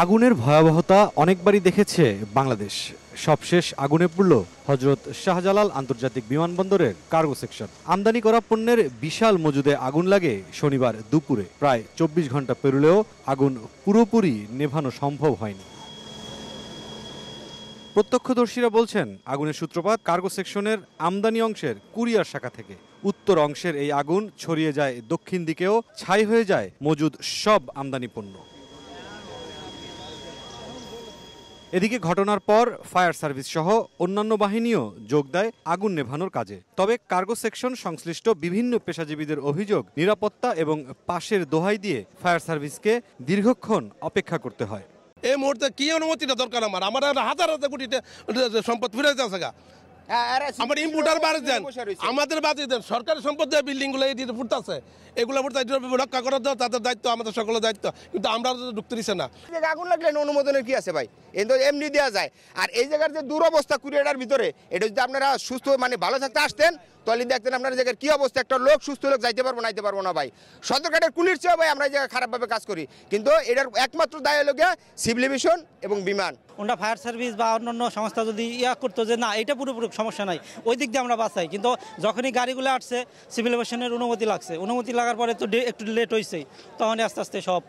আগুনের ভয়াবহতা অনেকবারই দেখেছে বাংলাদেশ। সবশেষ আগুনে পুড়ল হযরত শাহজালাল আন্তর্জাতিক বিমানবন্দরের কার্গো সেকশন। আমদানি করা পণ্যের বিশাল মজুদে আগুন লাগে শনিবার দুপুরে। প্রায় ২৪ ঘন্টা পেরোলেও আগুন পুরোপুরি নেভানো সম্ভব হয়নি। প্রত্যক্ষদর্শীরা বলছেন, আগুনের সূত্রপাত কার্গো সেকশনের আমদানি অংশের কুরিয়ার শাখা থেকে। উত্তর অংশের এই আগুন ছড়িয়ে যায় দক্ষিণ দিকেও, ছাই হয়ে যায় মজুদ সব আমদানি পণ্য। এদিকে ঘটনার পর ফায়ার সার্ভিস সহ অন্যান্য বাহিনীও যোগ দেয় আগুন নেভানোর কাজে। তবে কার্গো সেকশন সংশ্লিষ্ট বিভিন্ন পেশাজীবীদের অভিযোগ, নিরাপত্তা এবং পাশের দোহাই দিয়ে ফায়ার সার্ভিসকে দীর্ঘক্ষণ অপেক্ষা করতে হয়। এই মুহূর্তে কি অনুমতিটা দরকার? আমার হাজার হাজার কোটি সম্পদ ফিরে যাচ্ছে গা। আমার ইম্পোর্টার বাড়ি দেন, আমাদের বাড়ি দেন, সরকারি সম্পদ বিল্ডিং গুলো ফুটতেছে, এগুলো রক্ষা করার তাদের দায়িত্ব, আমাদের সকলের দায়িত্ব, কিন্তু আমরা ঢুকতে দিচ্ছে না। আগুন লাগলে অনুমোদনের কি আছে ভাই? এমনি দেওয়া যায়। আর এই জায়গার যে দুরবস্থা কুরিয়ার ভিতরে, এটা যদি আপনারা সুস্থ ভালো থাকতে আসতেন তাহলে দেখতেন আপনার জায়গার কি অবস্থা। একটা লোক সুস্থ লোক যাইতে পারবো না ভাই। সদরঘাটের কুলির চেয়ে ভাই আমরা এই জায়গায় খারাপভাবে কাজ করি, কিন্তু এটার একমাত্র দায় হলো সিভিল এভিয়েশন এবং বিমান। ওটা ফায়ার সার্ভিস বা অন্যান্য সংস্থা যদি করতো যে না এটা পুরোপুরি সমস্যা নাই, ওই দিক দিয়ে আমরা বাঁচাই। কিন্তু যখনই গাড়িগুলো আসছে সিভিল এভিয়েশনের অনুমতি লাগছে, অনুমতি লাগার পরে তো একটু লেট হয়েছে, তখনই আস্তে আস্তে সব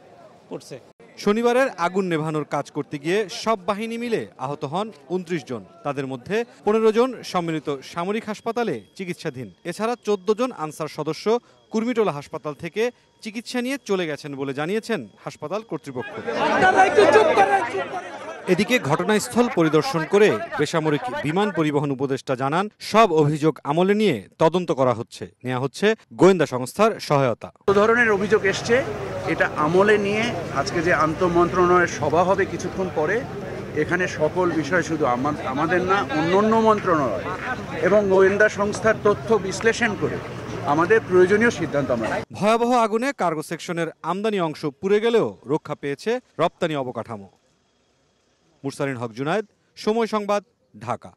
করছে। শনিবারের আগুন নেভানোর কাজ করতে গিয়ে সব বাহিনী মিলে আহত হন ২৯ জন। তাদের মধ্যে ১৫ জন সম্মিলিত সামরিক হাসপাতালে চিকিৎসাধীন। এছাড়া ১৪ জন আনসার সদস্য কুর্মিটোলা হাসপাতাল থেকে চিকিৎসা নিয়ে চলে গেছেন বলে জানিয়েছেন হাসপাতাল কর্তৃপক্ষ। এদিকে ঘটনাস্থল পরিদর্শন করে বেসামরিক বিমান পরিবহন উপদেষ্টা জানান, সব অভিযোগ আমলে নিয়ে তদন্ত করা হচ্ছে, নেওয়া হচ্ছে গোয়েন্দা সংস্থার সহায়তা। ধরনের অভিযোগ এসছে, এটা আমলে নিয়ে আজকে যে আন্তঃমন্ত্রণালয়ের সভা হবে কিছুক্ষণ পরে, এখানে সকল বিষয় শুধু আমাদের না, অন্যান্য মন্ত্রণালয় এবং গোয়েন্দা সংস্থার তথ্য বিশ্লেষণ করে আমাদের প্রয়োজনীয় সিদ্ধান্ত আমরা। ভয়াবহ আগুনে কার্গো সেকশনের আমদানি অংশ পুড়ে গেলেও রক্ষা পেয়েছে রপ্তানি অবকাঠামো। মুরসালিন হক জুনায়েদ, সময় সংবাদ, ঢাকা।